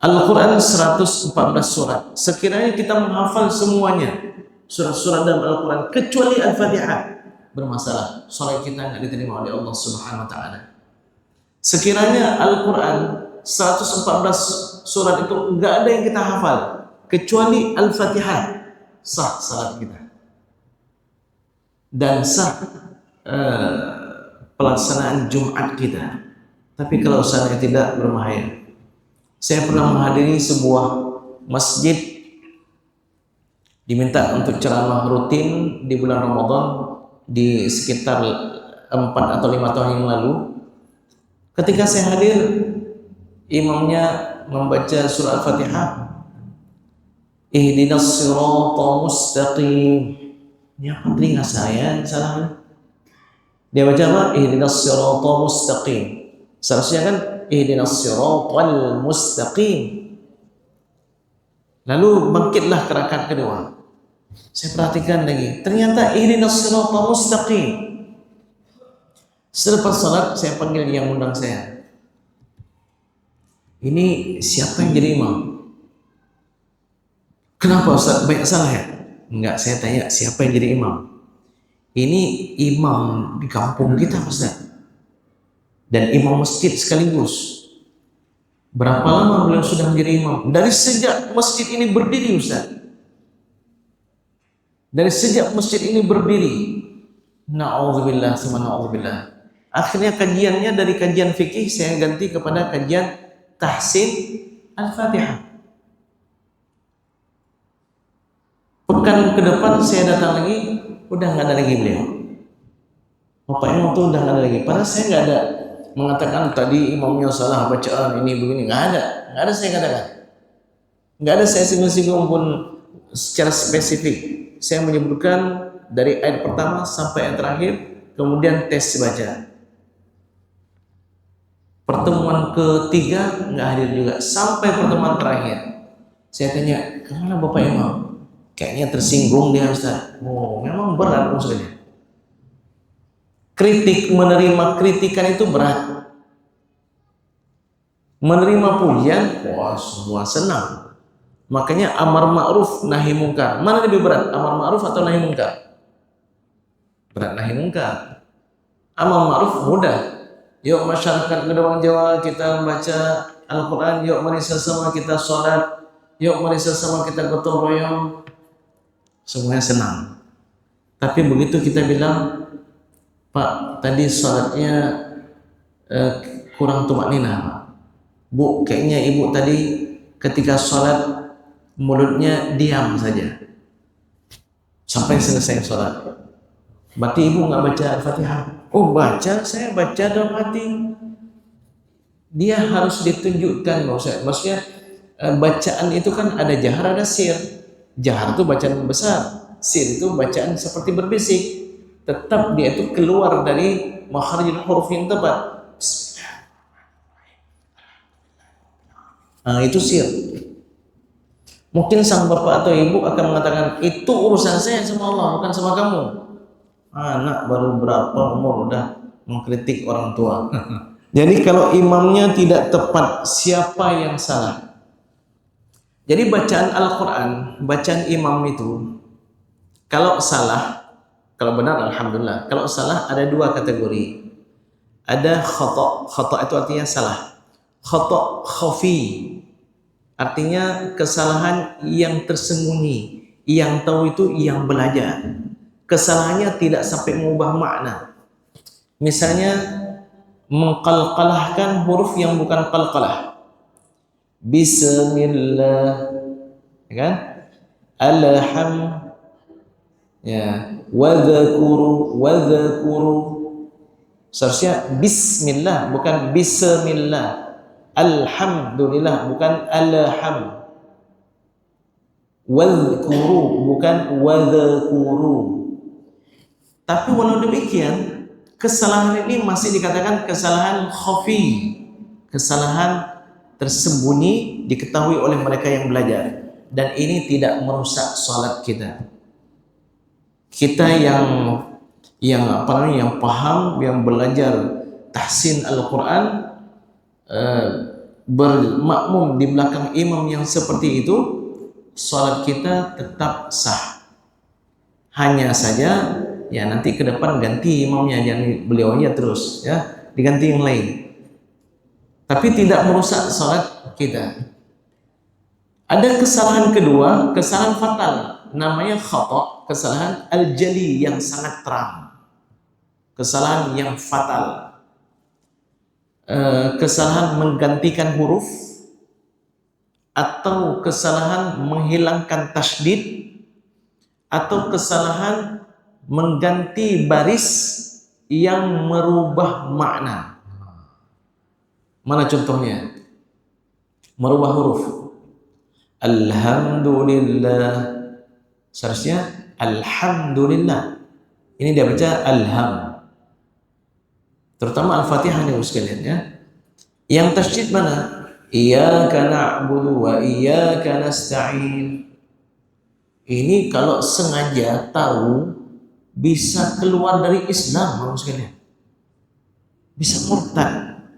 Al-Quran 114 surat. Sekiranya kita menghafal semuanya surat-surat dalam Al-Quran kecuali Al-Fatihah, bermasalah. Salat kita nggak diterima oleh Allah Subhanahu wa Ta'ala. Sekiranya Al-Quran 114 surat itu nggak ada yang kita hafal kecuali Al-Fatihah, sah salat kita dan sah pelaksanaan Jumat kita. Tapi kalau saya tidak, berbahaya. Saya pernah menghadiri sebuah masjid, diminta untuk ceramah rutin di bulan Ramadan di sekitar 4 atau 5 tahun yang lalu. Ketika saya hadir, imamnya membaca surah Al-Fatihah, ihdinas siratal mustaqim. Ini apa telinga saya salah? Dia baca apa? Ihdinas siratal mustaqim. Seharusnya kan ihdinas siratal mustaqim. Lalu bangkitlah ke rakaat kedua. Saya perhatikan lagi, ternyata ihdinas siratal mustaqim. Selepas salat saya panggil yang undang saya. Ini siapa yang jadi imam? Kenapa Ustaz? Banyak salah ya? Enggak, saya tanya siapa yang jadi imam? Ini imam di kampung kita Ustaz. Dan imam masjid sekaligus. Berapa lama beliau sudah menjadi imam? Dari sejak masjid ini berdiri Ustaz. Dari sejak masjid ini berdiri. Na'udzubillah summa na'udzubillah. Akhirnya kajiannya dari kajian fikih saya ganti kepada kajian tahsin Al-Fatihah. Pekan ke depan saya datang lagi, udah nggak ada lagi beliau. Bapak imam tuh udah nggak ada lagi. Padahal saya nggak ada mengatakan tadi imamnya salah bacaan ini begini, nggak ada saya katakan. Nggak ada saya singgung-singgung pun secara spesifik. Saya menyebutkan dari ayat pertama sampai ayat terakhir, kemudian tes baca. Pertemuan ketiga nggak hadir juga sampai pertemuan terakhir. Saya tanya, kemana Bapak Imam? Kayaknya tersinggung dia Ustaz. Oh, memang berat maksudnya. Menerima kritikan itu berat. Menerima pujian, wah semua senang. Makanya amar ma'ruf nahi mungkar. Mana lebih berat, amar ma'ruf atau nahi mungkar? Berat nahi mungkar. Amar ma'ruf mudah. Yuk masyarakat Gedawang Jawa kita baca Al-Quran, yuk mari sama kita sholat, yuk mari sama kita gotong royong, semuanya senang. Tapi begitu kita bilang, Pak tadi sholatnya kurang tumakninah, Bu kayaknya ibu tadi ketika sholat mulutnya diam saja sampai selesai sholat. Berarti ibu nggak baca Al-Fatihah? Oh baca, saya baca dalam hati. Dia harus ditunjukkan, maksudnya bacaan itu kan ada jahar, ada sir. Jahar itu bacaan besar, sir itu bacaan seperti berbisik. Tetap dia itu keluar dari makharijul huruf yang tepat. Nah, itu sir. Mungkin sang bapak atau ibu akan mengatakan itu urusan saya sama Allah, bukan sama kamu. Anak baru berapa umur udah mengkritik orang tua. Jadi kalau imamnya tidak tepat, siapa yang salah? Jadi bacaan Al-Quran, bacaan imam itu kalau salah, kalau benar alhamdulillah. Kalau salah ada dua kategori. Ada khata'. Khata' itu artinya salah. Khata' khafi, artinya kesalahan yang tersembunyi. Yang tahu itu yang belajar. Kesalahannya tidak sampai mengubah makna. Misalnya mengqalqalahkan huruf yang bukan qalqalah. Bismillah, ya kan? Alham, ya. Wadhkuru. Seharusnya bismillah bukan bismillah. Alhamdulillah bukan alham. Wadhkuru bukan wadhkuru. Tapi walau demikian, kesalahan ini masih dikatakan kesalahan khafi, kesalahan tersembunyi diketahui oleh mereka yang belajar, dan ini tidak merusak salat kita. Kita yang paham, yang belajar tahsin Al-Quran, bermakmum di belakang imam yang seperti itu, sholat kita tetap sah. Hanya saja ya nanti ke depan ganti imamnya, jangan beliau aja terus ya, diganti yang lain. Tapi tidak merusak sholat kita. Ada kesalahan kedua, kesalahan fatal, namanya khata', kesalahan al-jali yang sangat terang, kesalahan yang fatal. Kesalahan menggantikan huruf, atau kesalahan menghilangkan tasydid, atau kesalahan mengganti baris yang merubah makna. Mana contohnya? Merubah huruf. Alhamdulillah, seharusnya alhamdulillah, ini dia baca alham. Terutama Al-Fatihah nih sekalian ya. Yang tasydid mana? Iyyaka na'budu wa iyyaka nasta'in. Ini kalau sengaja tahu bisa keluar dari Islam sekalian. Bisa murtad.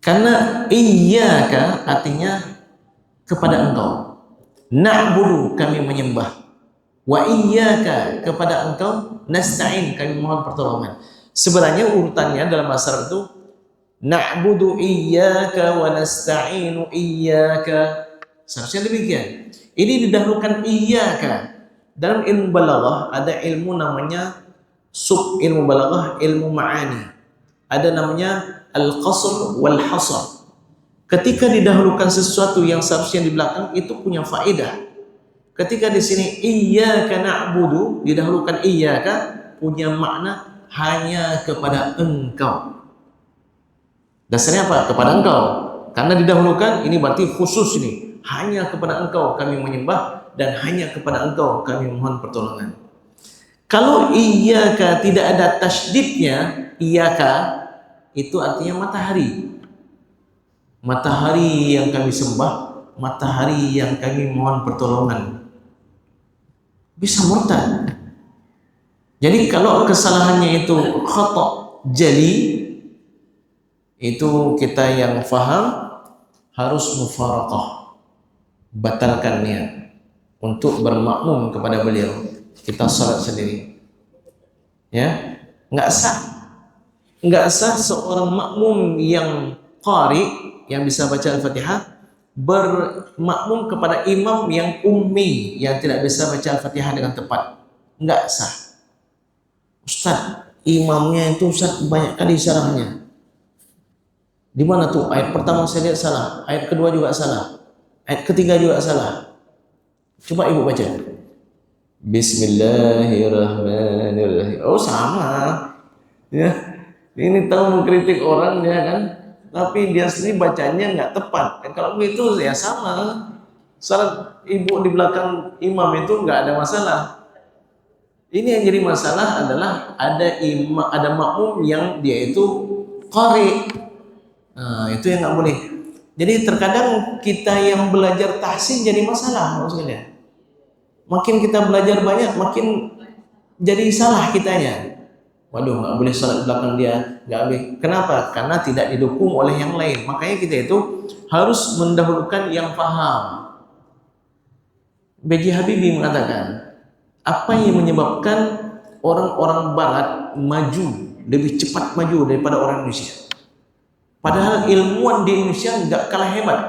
Karena iyyaka artinya kepada engkau. Na'budu kami menyembah. Wa iyyaka kepada engkau nasta'in kami mohon pertolongan. Sebenarnya urutannya dalam bahasa Arab itu na'budu iyyaka wa nasta'inu iyyaka. Seharusnya demikian. Ini didahulukan iyyaka. Dalam ilmu balaghah ada ilmu namanya sub ilmu balaghah, ilmu ma'ani. Ada namanya al-qasr wal hasr. Ketika didahulukan sesuatu yang seharusnya di belakang itu punya faedah. Ketika di sini iyyaka na'budu didahulukan iyyaka punya makna hanya kepada engkau. Dasarnya apa? Kepada engkau. Karena didahulukan ini berarti khusus ini. Hanya kepada engkau kami menyembah dan hanya kepada engkau kami mohon pertolongan. Kalau iyyaka tidak ada tasydidnya, iyyaka itu artinya matahari. Matahari yang kami sembah, matahari yang kami mohon pertolongan. Bisa murtad. Jadi kalau kesalahannya itu khata' jali, itu kita yang faham harus mufaraqah, batalkan niat untuk bermakmum kepada beliau. Kita salat sendiri. Ya, nggak sah seorang makmum yang qari yang bisa baca Al-Fatihah bermakmum kepada imam yang ummi yang tidak bisa baca Al-Fatihah dengan tepat. Enggak sah. Ustaz, imamnya itu Ustaz banyak kali salahnya. Di mana tuh? Ayat pertama saya lihat salah, ayat kedua juga salah, ayat ketiga juga salah. Coba ibu baca. Bismillahirrahmanirrahim. Oh sama. Ya. Ini tahu mengkritik orang ya kan? Tapi dia sendiri bacanya nggak tepat. Kalau begitu ya sama. Salat ibu di belakang imam itu nggak ada masalah. Ini yang jadi masalah adalah ada makmum yang dia itu qari. Nah, itu yang nggak boleh. Jadi terkadang kita yang belajar tahsin jadi masalah maksudnya. Makin kita belajar banyak, makin jadi salah kitanya. Waduh, nggak boleh salat belakang dia, nggak boleh. Kenapa? Karena tidak didukung oleh yang lain. Makanya kita itu harus mendahulukan yang paham. B.J. Habibie mengatakan, apa yang menyebabkan orang-orang Barat maju lebih cepat maju daripada orang Indonesia? Padahal ilmuwan di Indonesia nggak kalah hebat.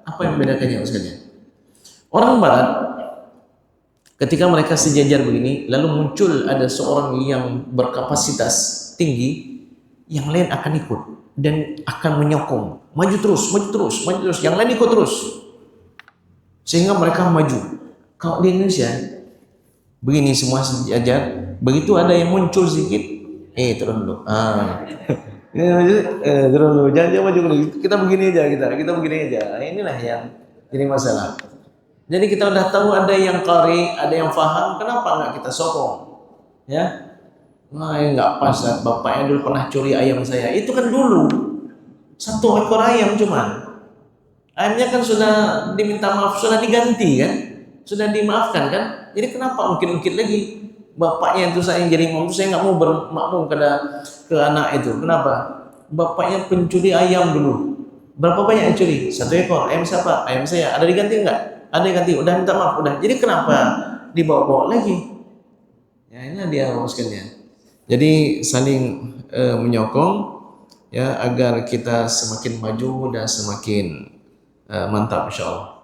Apa yang membedakannya sekalian? Orang Barat ketika mereka sejajar begini, lalu muncul ada seorang yang berkapasitas tinggi, yang lain akan ikut dan akan menyokong, maju terus, yang lain ikut terus, sehingga mereka maju. Kalau di Indonesia, begini semua sejajar, begitu ada yang muncul sedikit, turun dulu, turun dulu, jangan maju dulu, kita begini aja, kita begini aja. Inilah yang jadi masalah. Jadi kita udah tahu ada yang qari, ada yang faham, kenapa nggak kita sokong? Ya, nggak pas. Bapaknya dulu pernah curi ayam saya. Itu kan dulu 1 ekor ayam cuman. Ayamnya kan sudah diminta maaf, sudah diganti kan, sudah dimaafkan kan. Jadi kenapa ungkit-ungkit lagi? Bapaknya itu saya yang jadi imam, saya nggak mau bermakmum ke anak itu. Kenapa? bapaknya pencuri ayam dulu. Berapa banyak yang curi? 1 ekor. Ayam siapa? Ayam saya. Ada diganti enggak? Ada diganti. Udah minta maaf, udah. Jadi kenapa dibawa-bawa lagi? Ya ini dia rumuskannya. Jadi saling menyokong ya agar kita semakin maju dan semakin mantap insyaallah.